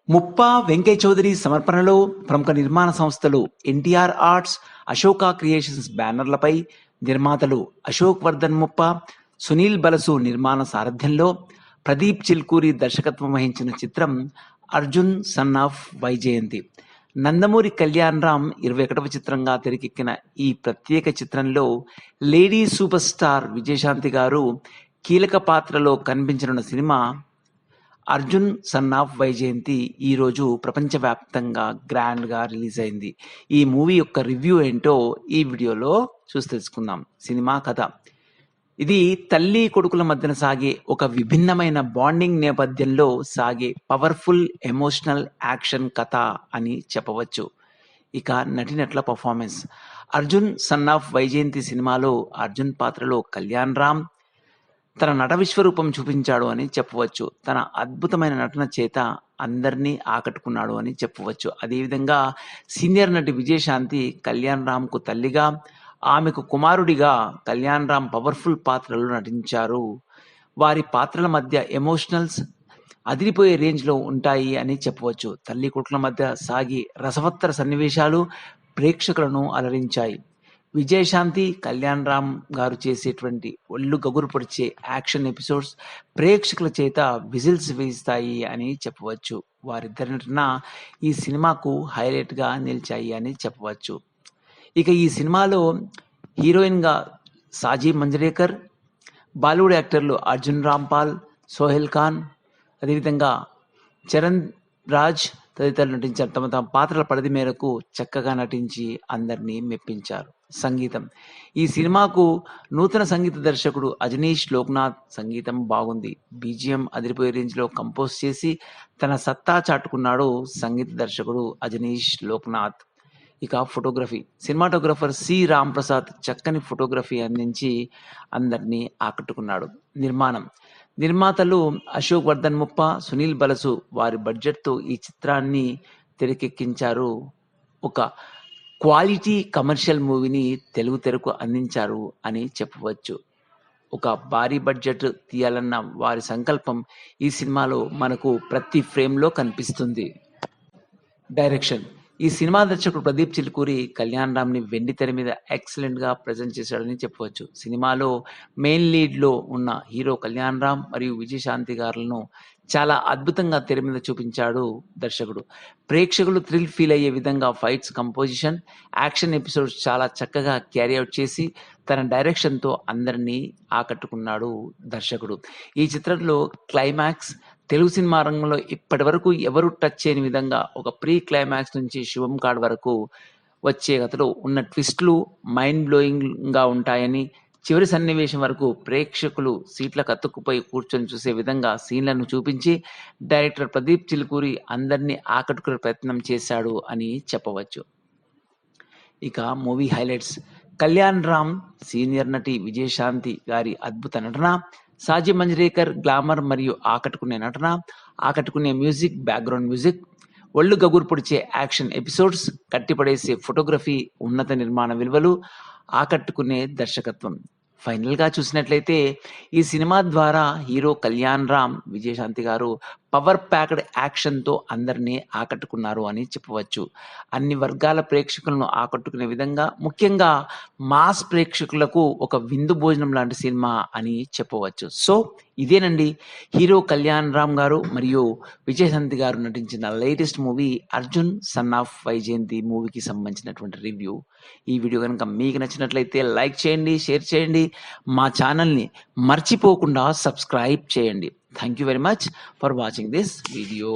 ముప్పా వెంకయ్య చౌదరి సమర్పణలో ప్రముఖ నిర్మాణ సంస్థలు ఎన్టీఆర్ ఆర్ట్స్, అశోక క్రియేషన్స్ బ్యానర్లపై నిర్మాతలు అశోక్ వర్ధన్ ముప్పా, సునీల్ బలసు నిర్మాణ సారథ్యంలో ప్రదీప్ చిల్కూరి దర్శకత్వం వహించిన చిత్రం అర్జున్ సన్ ఆఫ్ వైజయంతి. నందమూరి కళ్యాణ్ రామ్ 21వ చిత్రంగా తెరకెక్కిన ఈ ప్రత్యేక చిత్రంలో లేడీ సూపర్ స్టార్ విజయశాంతి గారు కీలక పాత్రలో కనిపించనున్న cinema Arjun son of Vyjayanthi ఈరోజు ప్రపంచవ్యాప్తంగా గ్రాండ్గా రిలీజ్ అయింది. ఈ మూవీ యొక్క రివ్యూ ఏంటో ఈ వీడియోలో చూసి తెలుసుకుందాం. సినిమా కథ: ఇది తల్లి కొడుకుల మధ్యన సాగే ఒక విభిన్నమైన బాండింగ్ నేపథ్యంలో సాగే పవర్ఫుల్ ఎమోషనల్ యాక్షన్ కథ అని చెప్పవచ్చు. ఇక నటినట్ల performance: Arjun son of Vyjayanthi సినిమాలో అర్జున్ పాత్రలో కళ్యాణ్ రామ్ తన నట విశ్వరూపం చూపించాడు అని చెప్పవచ్చు. తన అద్భుతమైన నటన చేత అందరినీ ఆకట్టుకున్నాడు అని చెప్పవచ్చు. అదేవిధంగా సీనియర్ నటి విజయశాంతి కళ్యాణ్ రామ్కు తల్లిగా, ఆమెకు కుమారుడిగా కళ్యాణ్ రామ్ పవర్ఫుల్ పాత్రలు నటించారు. వారి పాత్రల మధ్య ఎమోషనల్స్ అదిరిపోయే రేంజ్లో ఉంటాయి అని చెప్పవచ్చు. తల్లి కొడుకుల మధ్య సాగి రసవత్తర సన్నివేశాలు ప్రేక్షకులను అలరించాయి. విజయశాంతి, కళ్యాణ్ రామ్ గారు చేసేటువంటి ఒళ్ళు గగురు పొడిచే యాక్షన్ ఎపిసోడ్స్ ప్రేక్షకుల చేత విజిల్స్ వేస్తాయి అని చెప్పవచ్చు. వారిద్దరి నటన ఈ సినిమాకు హైలైట్గా నిలిచాయి అని చెప్పవచ్చు. ఇక ఈ సినిమాలో హీరోయిన్గా సాజీ మంజ్రేకర్, బాలీవుడ్ యాక్టర్లు అర్జున్ రాంపాల్, సోహెల్ ఖాన్, అదేవిధంగా చరణ్ రాజ్ తదితరులు నటించారు. తమ తమ పాత్రల పరిధి మేరకు చక్కగా నటించి అందరినీ మెప్పించారు. సంగీతం: ఈ సినిమాకు నూతన సంగీత దర్శకుడు అజనీష్ లోక్నాథ్. సంగీతం బాగుంది. బీజిఎం అదిరిపోయే రేంజ్లో కంపోజ్ చేసి తన సత్తా చాటుకున్నాడు సంగీత దర్శకుడు అజనీష్ లోక్నాథ్. ఇక photography: cinematographer C Ram Prasad చక్కని ఫోటోగ్రఫీ అందించి అందరినీ ఆకట్టుకున్నాడు. నిర్మాతలు అశోక్ వర్ధన్ ముప్పా, సునీల్ బలసు వారి బడ్జెట్తో ఈ చిత్రాన్ని తెరకెక్కించారు. ఒక క్వాలిటీ కమర్షియల్ మూవీని తెలుగు తెరకు అందించారు అని చెప్పవచ్చు. ఒక భారీ బడ్జెట్ తీయాలన్న వారి సంకల్పం ఈ సినిమాలో మనకు ప్రతి ఫ్రేమ్లో కనిపిస్తుంది. డైరెక్షన్: ఈ సినిమా దర్శకుడు ప్రదీప్ చిల్కూరి కళ్యాణ్ రామ్ని వెండి తెర మీద ఎక్సలెంట్గా ప్రజెంట్ చేశాడని చెప్పవచ్చు. సినిమాలో మెయిన్ లీడ్లో ఉన్న హీరో కళ్యాణ్ రామ్ మరియు విజయశాంతి గారులను చాలా అద్భుతంగా తెర మీద చూపించాడు దర్శకుడు. ప్రేక్షకులు థ్రిల్ ఫీల్ అయ్యే విధంగా ఫైట్స్, కంపోజిషన్, యాక్షన్ ఎపిసోడ్స్ చాలా చక్కగా క్యారీ అవుట్ చేసి తన డైరెక్షన్తో అందరినీ ఆకట్టుకున్నాడు దర్శకుడు. ఈ చిత్రంలో క్లైమాక్స్ తెలుగు సినిమా రంగంలో ఇప్పటి వరకు ఎవరు టచ్ చేయని విధంగా ఒక ప్రీ క్లైమాక్స్ నుంచి శుభం కార్డ్ వరకు వచ్చే కథలో ఉన్న ట్విస్టులు మైండ్ బ్లోయింగ్గా ఉంటాయని, చివరి సన్నివేశం వరకు ప్రేక్షకులు సీట్లకు అతుక్కుపోయి కూర్చొని చూసే విధంగా సీన్లను చూపించి డైరెక్టర్ ప్రదీప్ చిల్కూరి అందరినీ ఆకట్టుకునే ప్రయత్నం చేశాడు అని చెప్పవచ్చు. ఇక movie highlights: Kalyan Ram senior నటి విజయశాంతి గారి అద్భుత నటన, సాజీ మంజ్రేకర్ గ్లామర్ మరియు ఆకట్టుకునే మ్యూజిక్, బ్యాక్గ్రౌండ్ మ్యూజిక్, ఒళ్ళు గగురు పొడిచే యాక్షన్ ఎపిసోడ్స్, కట్టిపడేసే ఫోటోగ్రఫీ, ఉన్నత నిర్మాణ విలువలు, ఆకట్టుకునే దర్శకత్వం. ఫైనల్గా చూసినట్లయితే ఈ సినిమా ద్వారా హీరో కళ్యాణ్ రామ్, విజయశాంతి గారు పవర్ ప్యాక్డ్ యాక్షన్తో అందరినీ ఆకట్టుకున్నారు అని చెప్పవచ్చు. అన్ని వర్గాల ప్రేక్షకులను ఆకట్టుకునే విధంగా, ముఖ్యంగా మాస్ ప్రేక్షకులకు ఒక విందు భోజనం లాంటి సినిమా అని చెప్పవచ్చు. సో ఇదేనండి హీరో కళ్యాణ్ రామ్ గారు మరియు విజయశాంతి గారు నటించిన latest movie Arjun son of Vyjayanthi మూవీకి సంబంధించినటువంటి రివ్యూ. ఈ వీడియో కనుక మీకు నచ్చినట్లయితే లైక్ చేయండి, షేర్ చేయండి, మా ఛానల్ని మర్చిపోకుండా సబ్స్క్రైబ్ చేయండి. Thank you very much for watching this video.